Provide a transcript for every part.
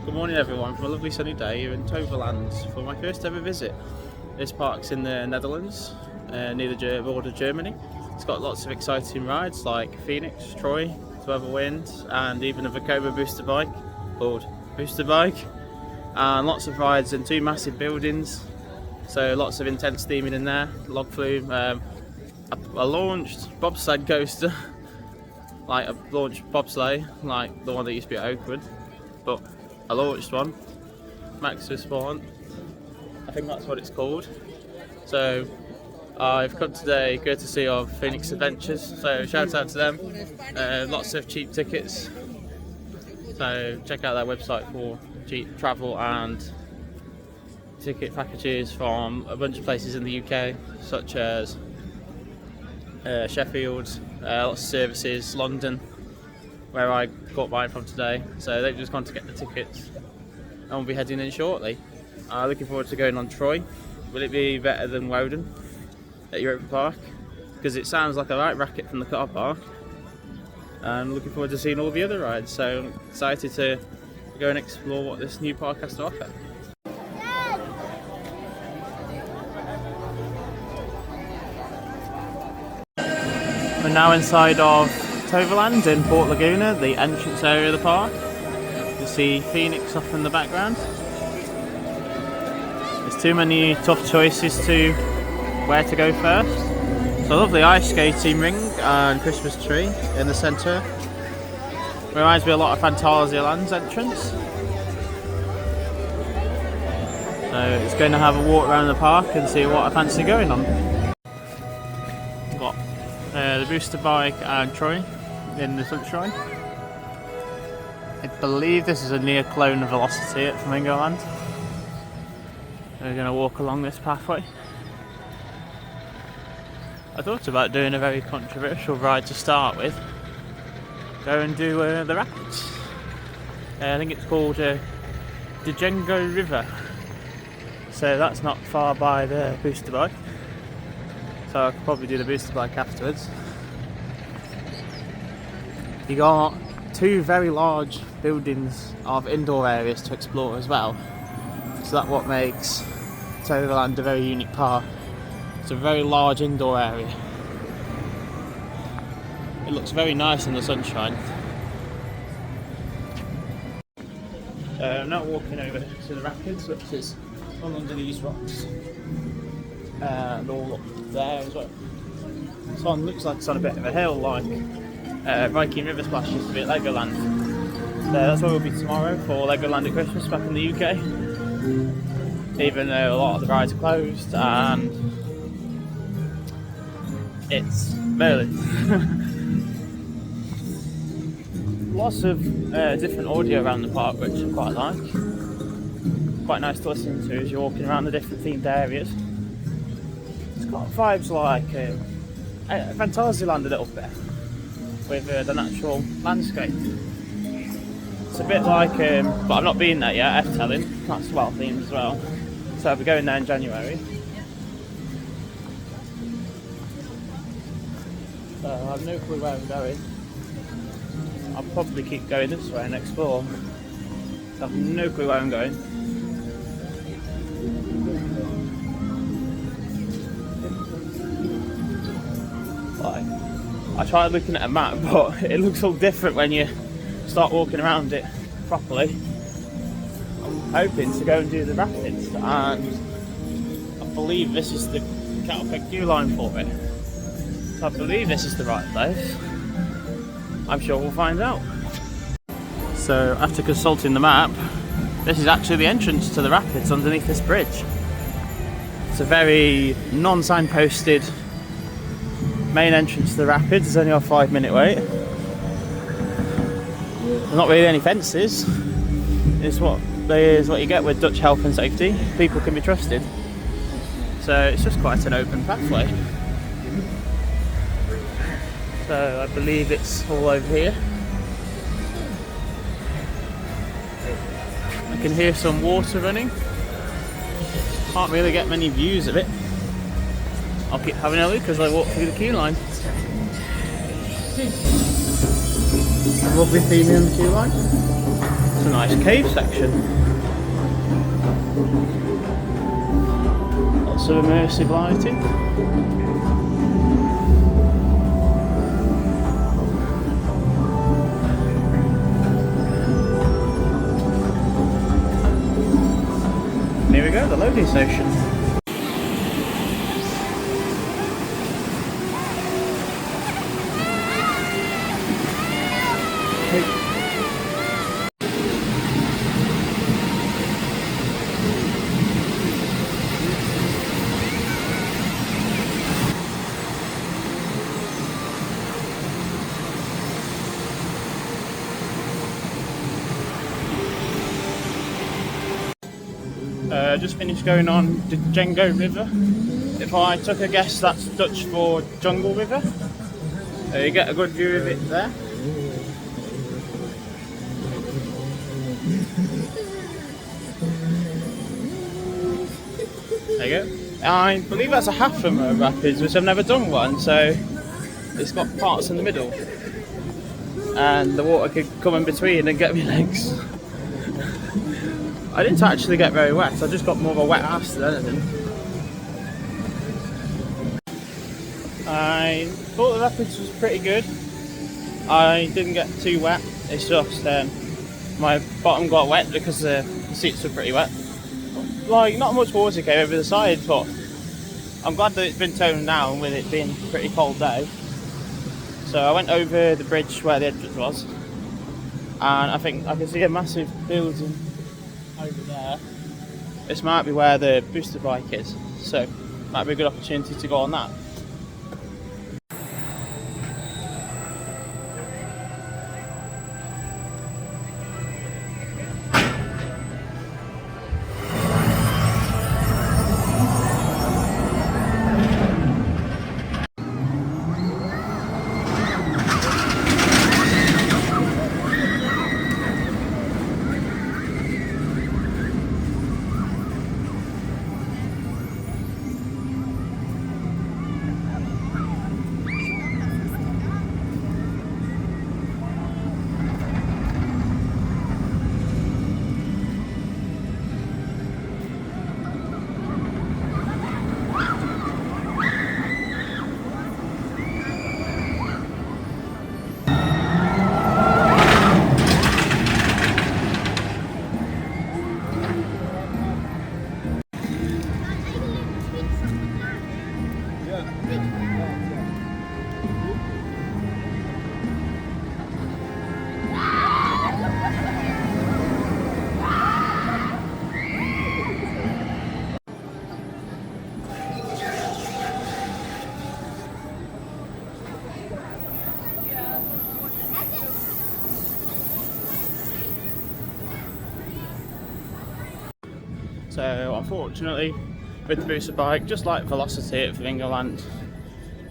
Good morning everyone from a lovely sunny day here in Toverland for my first ever visit. This park's in the Netherlands, near the border of Germany. It's got lots of exciting rides like Fenix, Troy, Dwervelwind, and even a Vekoma booster bike called Booster Bike. And lots of rides in two massive buildings, so lots of intense theming in there. Log flume, a launched bobsled coaster, like a launched bobsleigh, like the one that used to be at Oakwood, but a launched one. Maximus Bahn, I think that's what it's called. So I've come today courtesy of Pheonix Adventures, so shout out to them. Lots of cheap tickets, so check out their website for cheap travel and ticket packages from a bunch of places in the UK, such as Sheffield, lots of services, London, where I got mine from today. So they've just gone to get the tickets and we'll be heading in shortly. Looking forward to going on Troy. Will it be better than Woden at Europa Park? Because it sounds like a right racket from the car park. And looking forward to seeing all the other rides, so I'm excited to go and explore what this new park has to offer. We're now inside of Toverland in Port Laguna, the entrance area of the park. You see Pheonix off in the background. There's too many tough choices to where to go first. So a lovely ice skating ring and Christmas tree in the centre. Reminds me a lot of Fantasyland's entrance. So it's going to have a walk around the park and see what I fancy going on. Got the booster bike and Troy in the sunshine. I believe this is a near clone of Velocity at Flamingo Land. We're going to walk along this pathway. I thought about doing a very controversial ride to start with. Go and do the rapids. I think it's called the Djengu River. So that's not far by the booster bike. So I could probably do the booster bike afterwards. You got two very large buildings of indoor areas to explore as well. So that's what makes Toverland a very unique park. It's a very large indoor area. It looks very nice in the sunshine. I'm now walking over to the rapids, which is all under these rocks. And all up there as well. This one looks like it's on a bit of a hill, like Viking River Splash used to be at Legoland. So that's where we'll be tomorrow for Legoland at Christmas back in the UK. Even though a lot of the rides are closed and it's Merlin. Lots of different audio around the park, which I quite like. Quite nice to listen to as you're walking around the different themed areas. It's got vibes like Fantasyland a little bit, with the natural landscape. It's a bit like, but I've not been there yet, Efteling. That's well themed as well. So I'll be going there in January. So I have no clue where I'm going. I'll probably keep going this way and explore. I have no clue where I'm going. I tried looking at a map, but it looks all different when you start walking around it properly. I'm hoping to go and do the rapids, and I believe this is the cattle peg queue line for it. So I believe this is the right place. I'm sure we'll find out. So after consulting the map, this is actually the entrance to the rapids underneath this bridge. It's a very non-signposted main entrance to the rapids. There's only a 5-minute wait. There's not really any fences. It's what you get with Dutch health and safety. People can be trusted. So it's just quite an open pathway. So I believe it's all over here. I can hear some water running. Can't really get many views of it. I'll keep having a look as I walk through the queue line. Lovely theme in the queue line. It's a nice cave section. Lots of immersive lighting. Here we go, the loading station. Just finished going on the Djengu River. If I took a guess, that's Dutch for Jungle River. You get a good view of it there. There you go. I believe that's a half a rapids, which I've never done one, so it's got parts in the middle. And the water could come in between and get me legs. I didn't actually get very wet, I just got more of a wet ass than anything. I thought the rapids was pretty good. I didn't get too wet, it's just my bottom got wet because the seats were pretty wet. Like, not much water came over the side, but I'm glad that it's been toned down with it being a pretty cold day. So I went over the bridge where the entrance was, and I think I can see a massive building over there. This might be where the booster bike is, so might be a good opportunity to go on that. So unfortunately, with the booster bike, just like Velocity at Flingerland,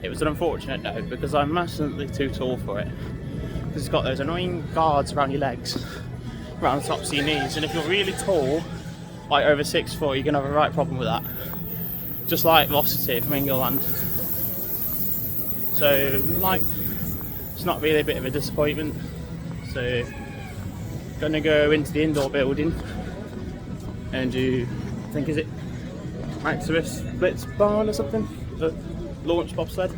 it was an unfortunate note because I'm massively too tall for it. Because it's got those annoying guards around your legs, around the tops of your knees, and if you're really tall, like over 6 foot, you're gonna have a right problem with that. Just like Velocity at Flingerland. So like, it's not really a bit of a disappointment. So gonna go into the indoor building and do, I think, is it Maximus Blitz Bahn or something? The launch bobsled.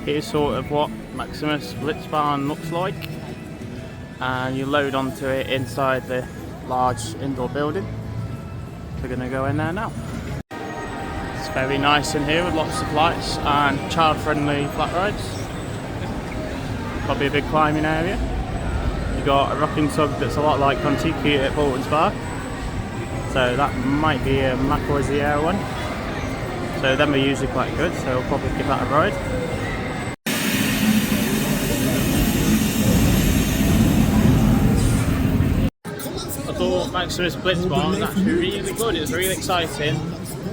Here's sort of what Maximus Blitz Bahn looks like, and you load onto it inside the large indoor building. We're going to go in there now. It's very nice in here with lots of lights and child-friendly flat rides. Probably a big climbing area. You've got a rocking tub that's a lot like Contiki at Bolton's Park. So that might be a Macoisier one. So them are usually quite good, so we'll probably give that a ride. I thought Maximus Blitz Bahn was actually really good, it was really exciting.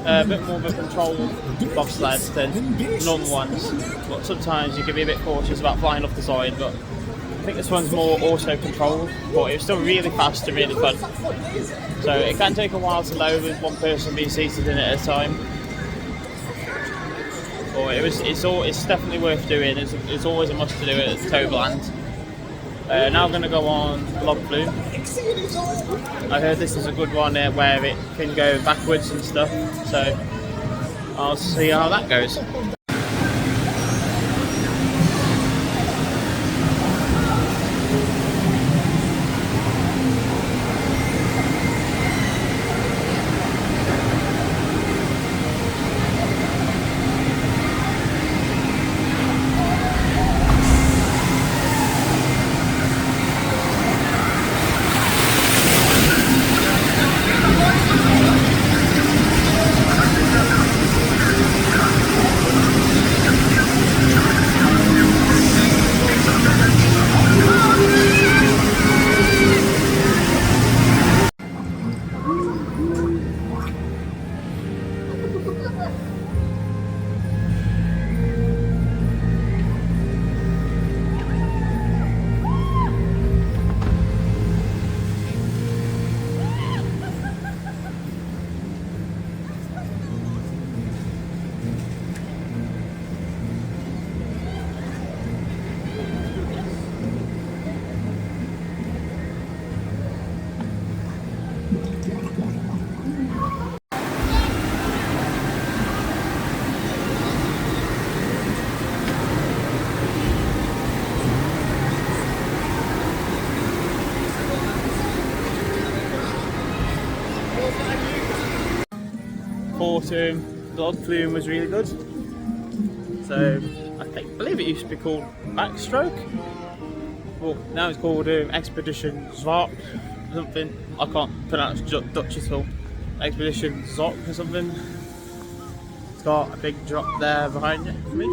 A bit more of a controlled bobsled than normal ones. But sometimes you can be a bit cautious about flying off the side, but I think this one's more auto-controlled, but it was still really fast and really fun. So it can take a while to load with one person being seated in it at a time. But it's definitely worth doing. It's always a must to do it at Toverland. Now I'm going to go on log flume. I heard this is a good one where it can go backwards and stuff, so I'll see how that goes. The log flume was really good. So I believe it used to be called backstroke. Well, now it's called Expedition Zork or something. I can't pronounce Dutch at all. Expedition Zork or something. It's got a big drop there behind you for me.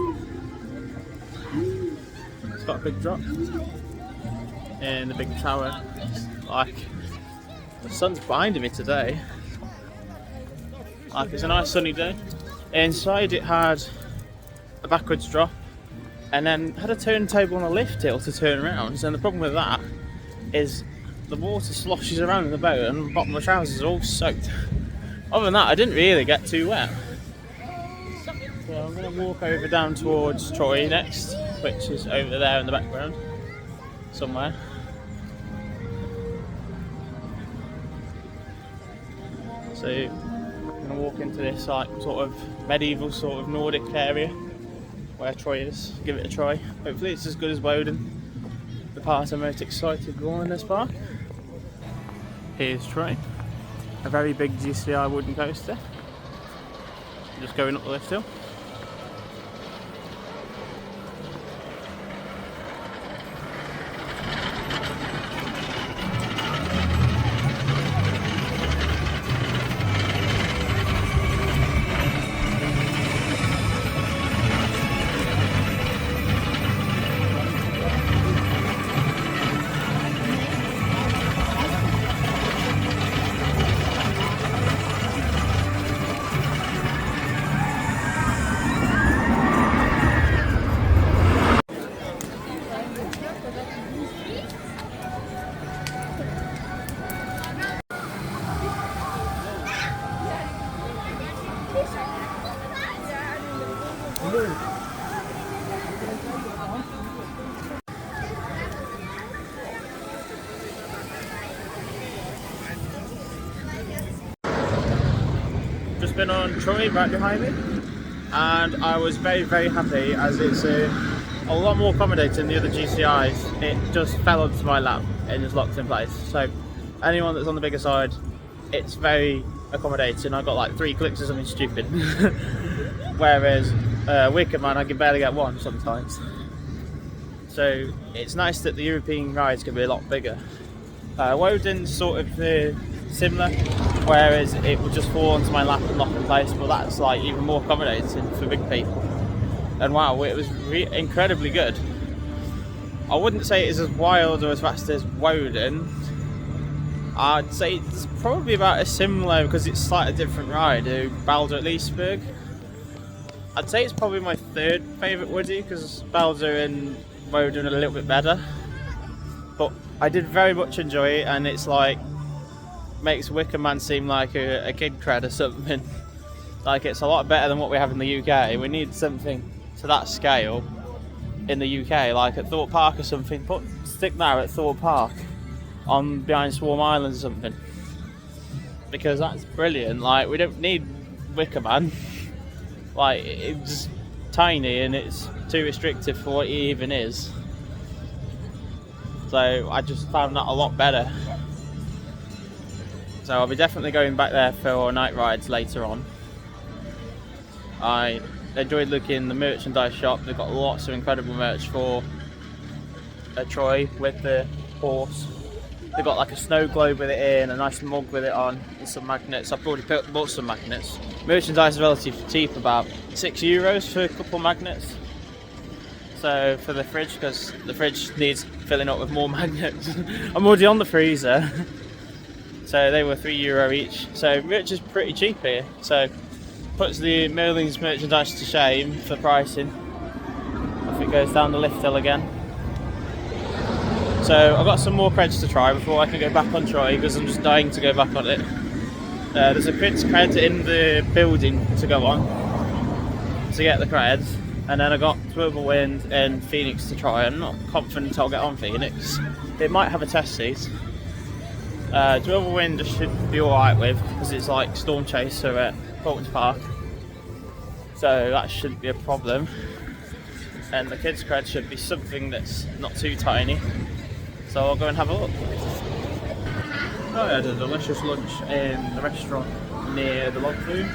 It's got a big drop in the big tower. Like the sun's behind me today. Like it's a nice sunny day. Inside it had a backwards drop and then had a turntable and a lift hill to turn around. And the problem with that is the water sloshes around in the boat and the bottom of the trousers are all soaked. Other than that, I didn't really get too wet. So I'm going to walk over down towards Troy next, which is over there in the background somewhere. So I'm going to walk into this like sort of medieval sort of Nordic area where Troy is, give it a try. Hopefully it's as good as Woden, the part I'm most excited to go on in this park. Here's Troy, a very big GCI wooden coaster, just going up the lift hill. Just been on Troy right behind me, and I was very happy as it's a lot more accommodating than the other GCIs. It just fell onto my lap and just locked in place. So anyone that's on the bigger side, it's very accommodating. I got like 3 clicks or something stupid. Whereas Wicker Man, I can barely get one sometimes. So it's nice that the European rides can be a lot bigger. Woden's sort of similar, whereas it would just fall onto my lap and lock in place, but that's like even more accommodating for big people. And wow, it was incredibly good. I wouldn't say it's as wild or as fast as Woden. I'd say it's probably about as similar, because it's slightly different ride, to Balder at Leesburg. I'd say it's probably my 3rd favourite Woody, because Balder and Woden are a little bit better. But I did very much enjoy it, and it's like makes Wicker Man seem like a kid cred or something. Like it's a lot better than what we have in the UK. We need something to that scale in the UK, like at Thorpe Park or something. But stick that at Thorpe Park on behind Swarm Island or something, because that's brilliant. Like, we don't need Wicker Man. Like, it's tiny and it's too restrictive for what he even is. So I just found that a lot better. So I'll be definitely going back there for night rides later on. I enjoyed looking in the merchandise shop. They've got lots of incredible merch for Troy with the horse. They've got like a snow globe with it in, a nice mug with it on, and some magnets. I've already bought some magnets. Merchandise is relatively cheap, about €6 for a couple magnets. So for the fridge, because the fridge needs filling up with more magnets. I'm already on the freezer. So they were €3 each. So merch is pretty cheap here. So puts the Merlin's merchandise to shame for pricing. If it goes down the lift hill again. So I've got some more creds to try before I can go back on Troy, because I'm just dying to go back on it. There's a cred in the building to go on to get the creds. And then I got Dwervelwind and Fenix to try. I'm not confident I'll get on Fenix. It might have a test seat. Dwervelwind I should be alright with, because it's like Storm Chaser at Thorpe Park. So that shouldn't be a problem. And the kids' cred should be something that's not too tiny. So I'll go and have a look. I had a delicious lunch in the restaurant near the log flume.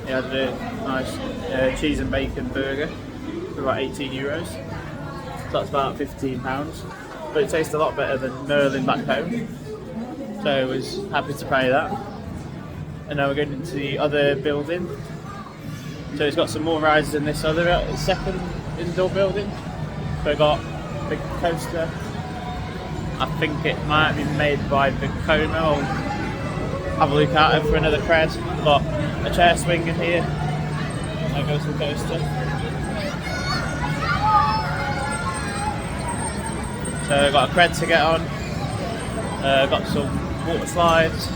I had a nice cheese and bacon burger for about €18. So that's about £15. But it tastes a lot better than Merlin back home. So I was happy to pay that. And now we're going into the other building. So it's got some more rides in this other second indoor building. So I got a big coaster. I think it might be made by Laguna. I'll have a look at it for another cred. Got a chair swing in here. There goes the coaster. So I've got a cred to get on. Got some water slides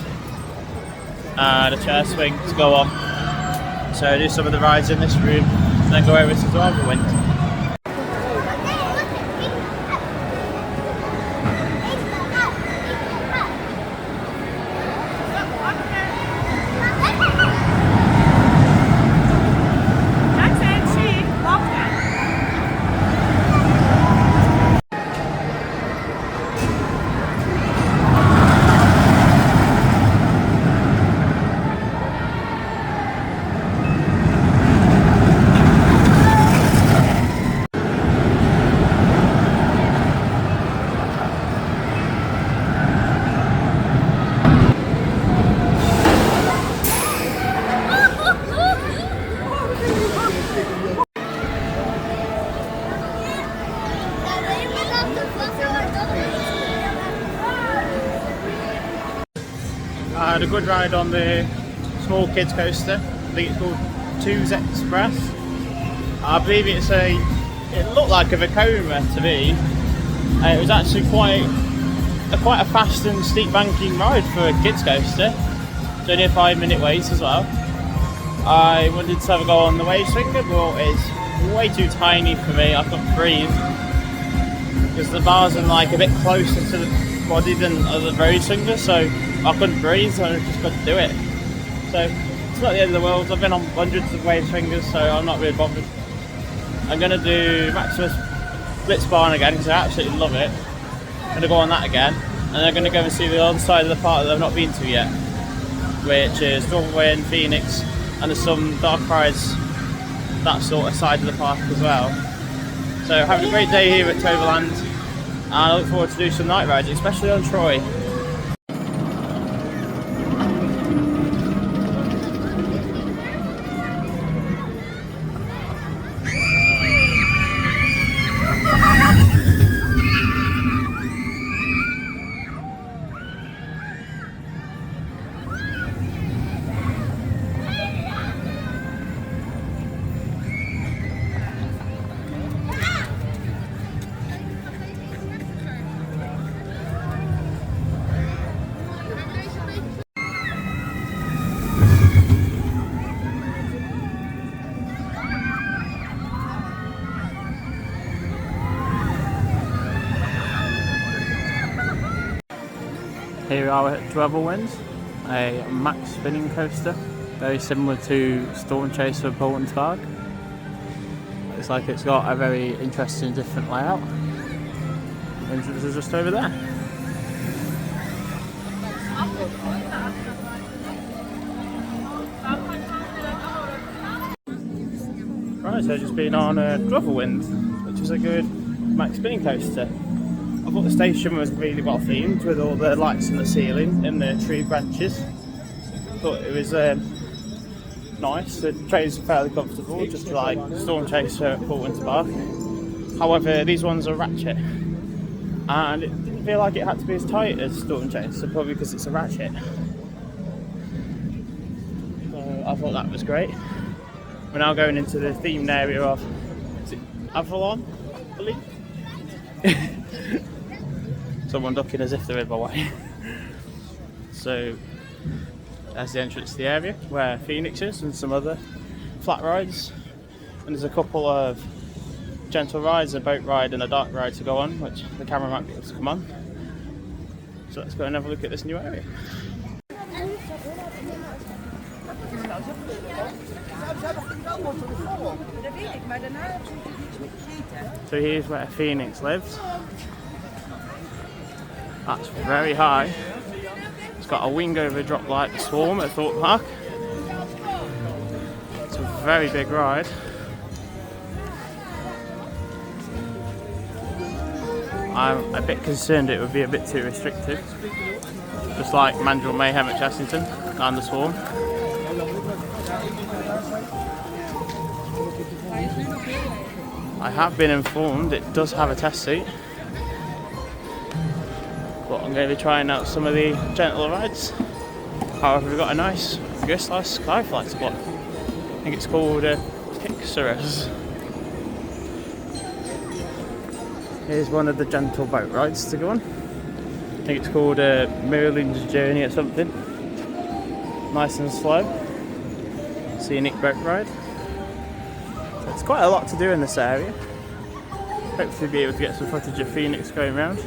and a chair swing to go on. So I do some of the rides in this room and then go over to Dwervelwind. I had a good ride on the small kids coaster. I think it's called Two's Express. I believe it looked like a Vekoma to me. It was actually quite a fast and steep banking ride for a kids coaster. It's only a 5-minute wait as well. I wanted to have a go on the wave swinger, but it's way too tiny for me. I couldn't breathe because the bars are like a bit closer to the body than other road swingers, so I couldn't breathe, so I just couldn't do it. So it's not the end of the world. I've been on hundreds of wave swingers, so I'm not really bothered. I'm going to do Maximus Blitz Bahn again because I absolutely love it. I'm going to go on that again, and then I'm going to go and see the other side of the park that I've not been to yet, which is Dwervelwind, Fenix, and there's some dark rides that sort of side of the park as well. So having a great day here at Toverland, and I look forward to do some night rides, especially on Troy. Here we are at Dwervelwind, a max spinning coaster, very similar to Storm Chaser Bolton's Park. Looks like it's got a very interesting different layout. The entrance is just over there. Right, so I've just been on Dwervelwind, which is a good max spinning coaster. I thought the station was really well themed with all the lights in the ceiling and the tree branches. Thought it was nice. The trains are fairly comfortable, just like Storm Chaser at Bolton's Park. However, these ones are ratchet, and it didn't feel like it had to be as tight as Storm Chaser, probably because it's a ratchet. So I thought that was great. We're now going into the themed area of, is it Avalon, I believe? Someone ducking as if they're in my way. So that's the entrance to the area where Fenix is and some other flat rides. And there's a couple of gentle rides, a boat ride and a dark ride to go on, which the camera might be able to come on. So let's go and have a look at this new area. So here's where Fenix lives. That's very high. It's got a wing over drop like the Swarm at Thorpe Park. It's a very big ride. I'm a bit concerned it would be a bit too restrictive. Just like Mandrill Mayhem at Chessington and the Swarm. I have been informed it does have a test seat. But I'm going to be trying out some of the gentler rides. However, we've got a nice first-class Skyfly spot. I think it's called Pixarus. Here's one of the gentle boat rides to go on. I think it's called Merlin's Journey or something. Nice and slow. Scenic boat ride. So it's quite a lot to do in this area. Hopefully be able to get some footage of Fenix going around.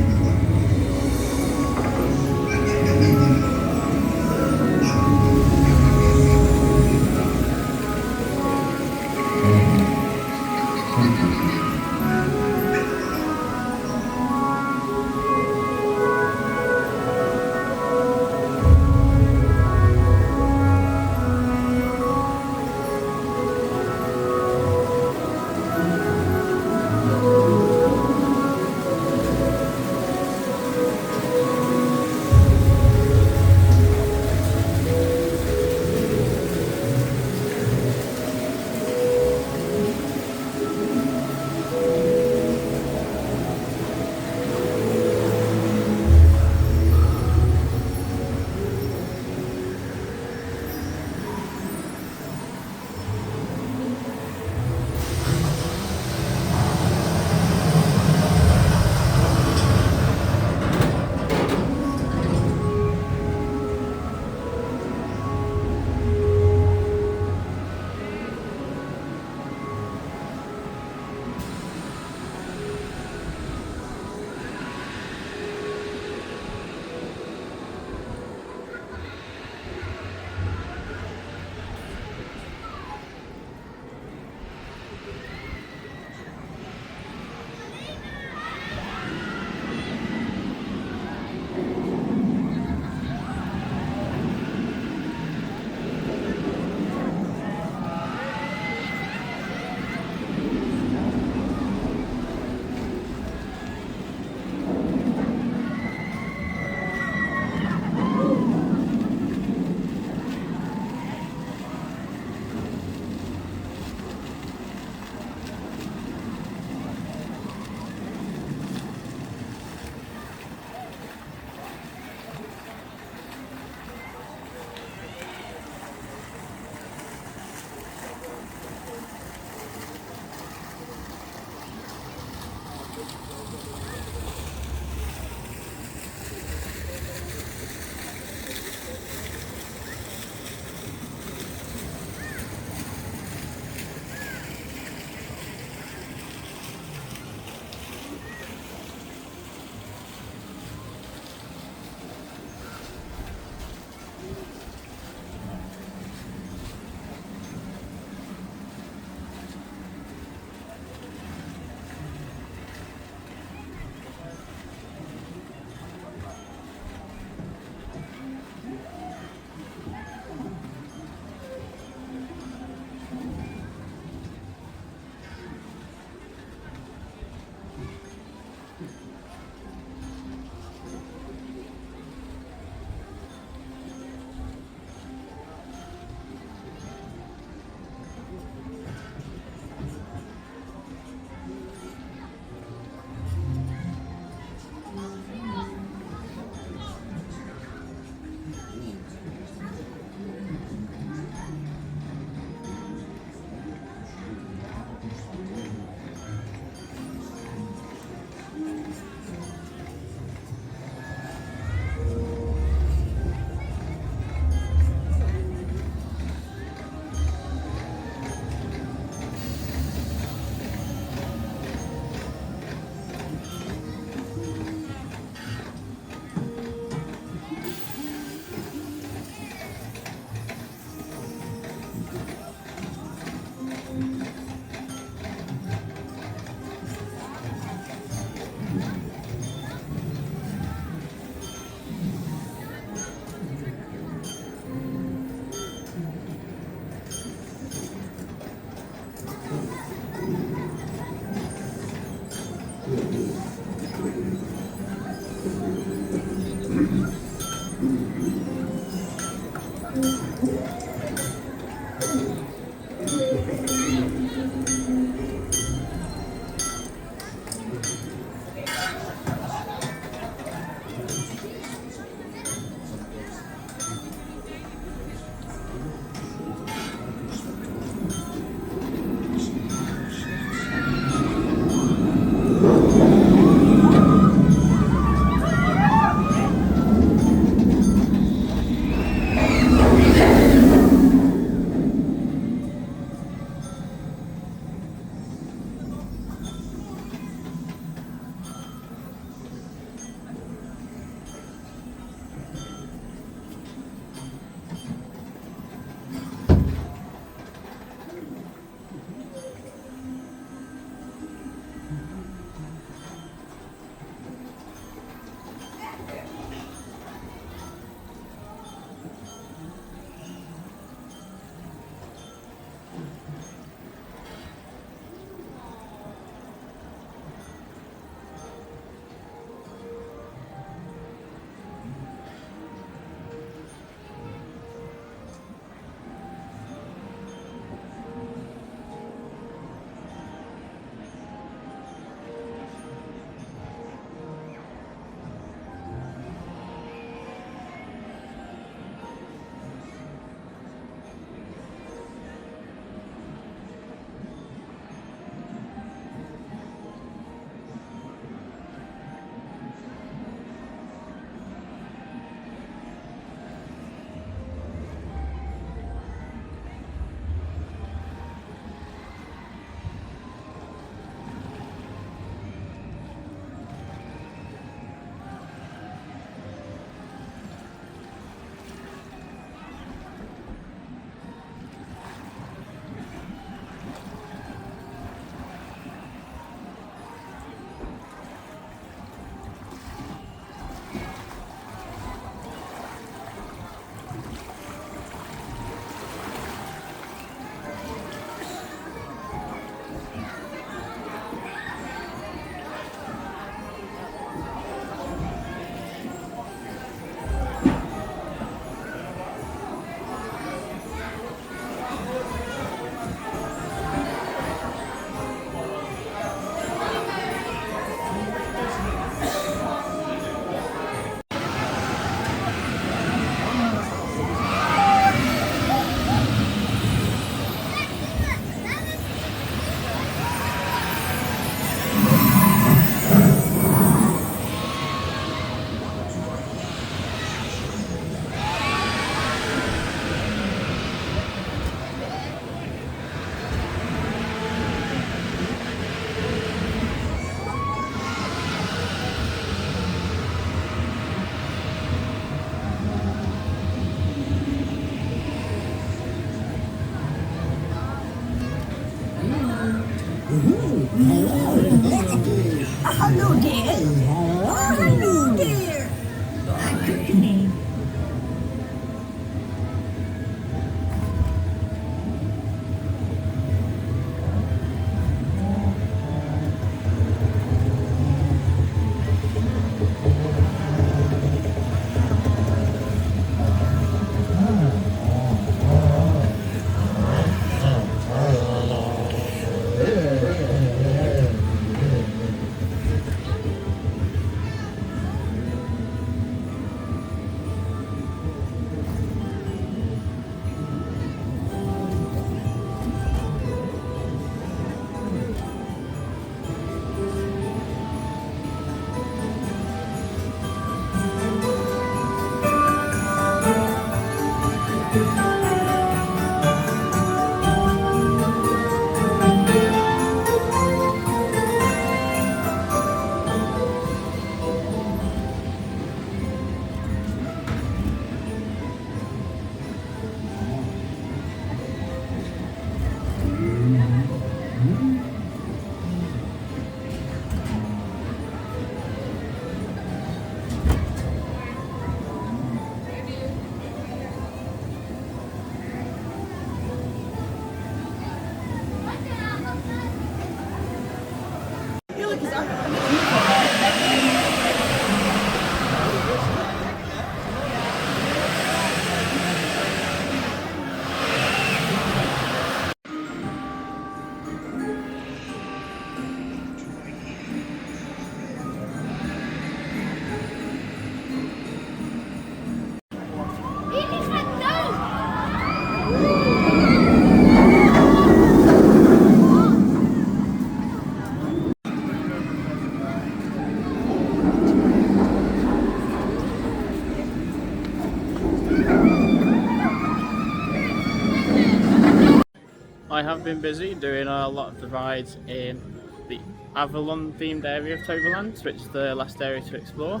I have been busy doing a lot of the rides in the Avalon themed area of Toverland, which is the last area to explore.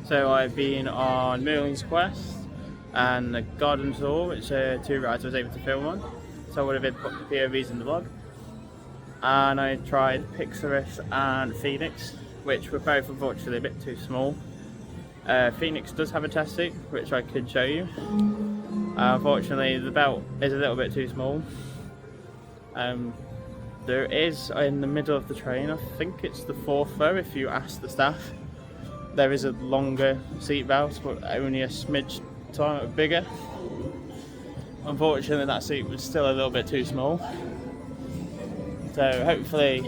So I've been on Merlin's Quest and the Garden Tour, which are 2 rides I was able to film on. So I would have been put POVs in the vlog. And I tried Pixarus and Fenix, which were both unfortunately a bit too small. Fenix does have a test seat, which I could show you. Unfortunately, the belt is a little bit too small. There is, in the middle of the train, I think it's the 4th row if you ask the staff, there is a longer seat belt, but only a smidge bigger. Unfortunately, that seat was still a little bit too small. So hopefully,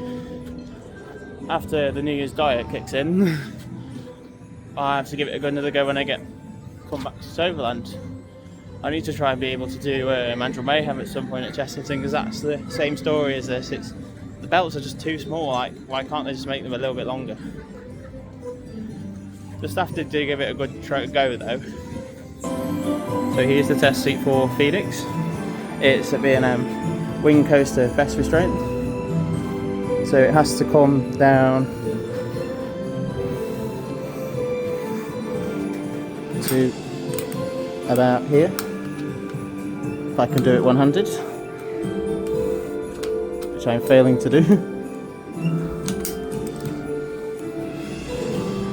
after the New Year's diet kicks in, I'll have to give it another go when I come back to Toverland. I need to try and be able to do Mandrill Mayhem at some point at Chesterton, because that's the same story as this. The belts are just too small. Like, why can't they just make them a little bit longer? The staff did give it a good go though. So here's the test seat for Fenix. It's a B&M wing coaster best restraint. So it has to come down to about here. If I can do it one-handed, which I'm failing to do.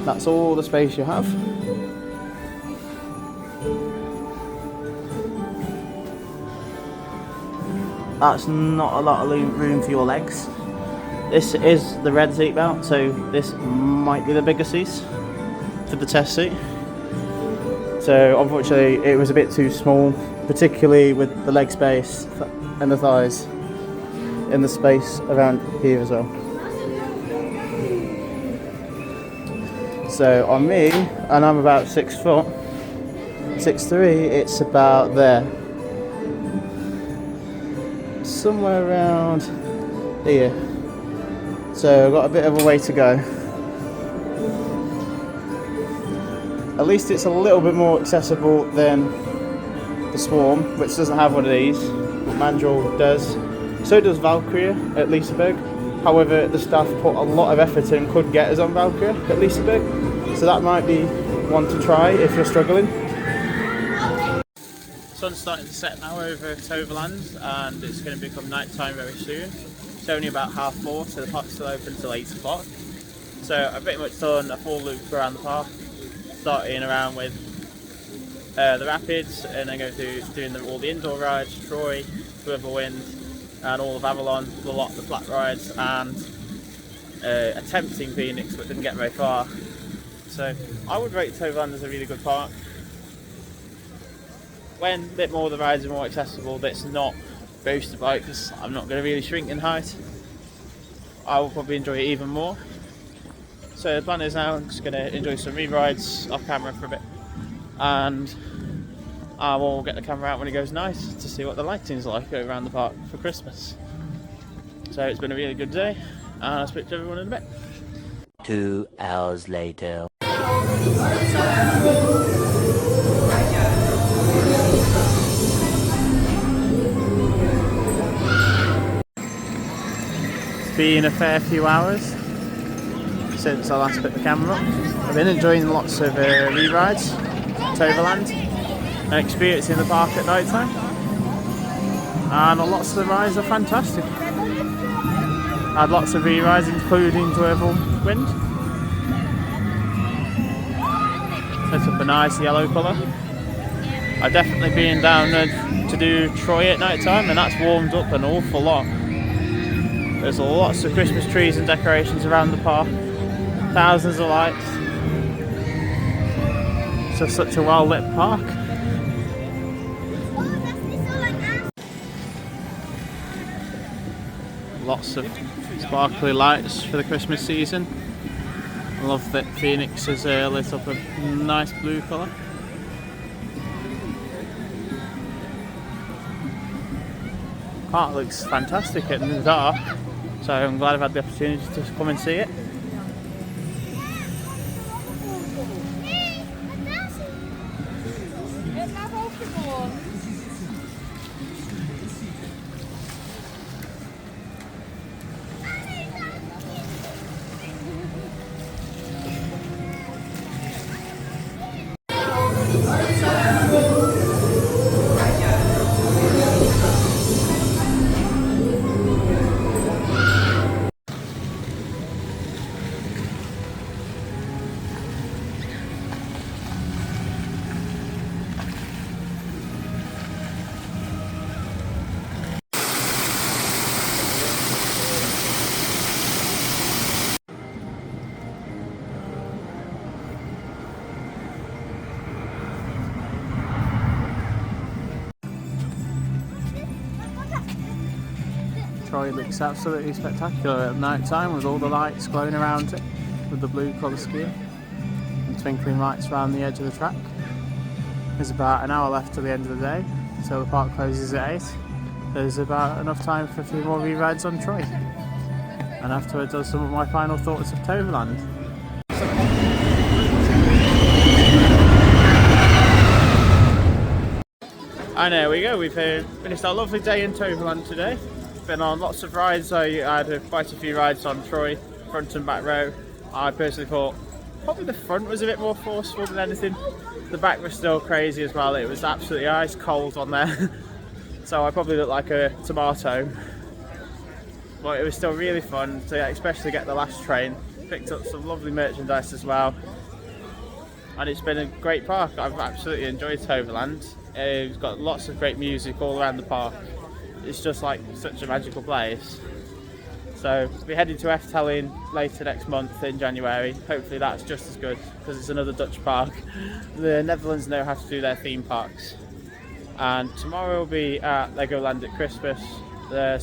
That's all the space you have. That's not a lot of room for your legs. This is the red seat belt, so this might be the bigger seats for the test seat. So unfortunately it was a bit too small, particularly with the leg space and the thighs in the space around here as well. So on me, and I'm about 6 foot, 6'3", it's about there. Somewhere around here. So I've got a bit of a way to go. At least it's a little bit more accessible than the Swarm, which doesn't have one of these, but Mandrill does. So does Valkyria at Liseberg. However, the staff put a lot of effort in and could get us on Valkyria at Liseberg. So that might be one to try if you're struggling. The sun's starting to set now over Toverland, and it's going to become night time very soon. It's only about 4:30, so the park's still open until 8 o'clock. So I've pretty much done a full loop around the park, starting around with the rapids, and then go through doing all the indoor rides, Troy, Dwervelwind, and all of Avalon, the lot, the flat rides, and attempting Pheonix, but didn't get very far. So I would rate Toverland as a really good park. When a bit more of the rides are more accessible, that's not boosted by it, because I'm not going to really shrink in height, I will probably enjoy it even more. So the plan is now I'm just going to enjoy some re-rides off camera for a bit, and I will get the camera out when it goes night to see what the lighting's like around the park for Christmas. So it's been a really good day, and I'll speak to everyone in a bit. 2 hours later. It's been a fair few hours since I last put the camera up. I've been enjoying lots of re-rides, Toverland, and experiencing the park at night time. And lots of the rides are fantastic. I had lots of re-rides, including Dwervelwind. Set up a nice yellow colour. I've definitely been down to do Troy at night time, and that's warmed up an awful lot. There's lots of Christmas trees and decorations around the park, thousands of lights. It's just such a well lit park. Lots of sparkly lights for the Christmas season. I love that Pheonix is lit up a nice blue colour. Park looks fantastic in the dark, so I'm glad I've had the opportunity to come and see it. Troy looks absolutely spectacular at night time with all the lights glowing around it with the blue colour scheme and twinkling lights around the edge of the track. There's about an hour left to the end of the day, so the park closes at 8. There's about enough time for a few more re-rides on Troy. And afterwards I'll some of my final thoughts of Toverland. And there we go, we've finished our lovely day in Toverland today. Been on lots of rides. I had quite a few rides on Troy, front and back row. I personally thought probably the front was a bit more forceful than anything. The back was still crazy as well. It was absolutely ice cold on there. So I probably looked like a tomato. But it was still really fun to especially get the last train. Picked up some lovely merchandise as well. And it's been a great park. I've absolutely enjoyed Toverland. It's got lots of great music all around the park. It's just like such a magical place. So we're heading to Efteling later next month in January. Hopefully that's just as good because it's another Dutch park. The Netherlands know how to do their theme parks. And tomorrow we'll be at Legoland at Christmas.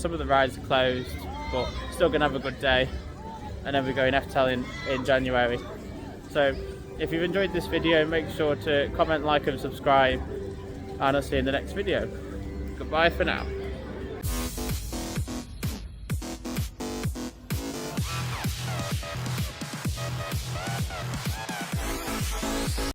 Some of the rides are closed, but still gonna have a good day. And then we're going Efteling in January. So if you've enjoyed this video, make sure to comment, like and subscribe. And I'll see you in the next video. Goodbye for now.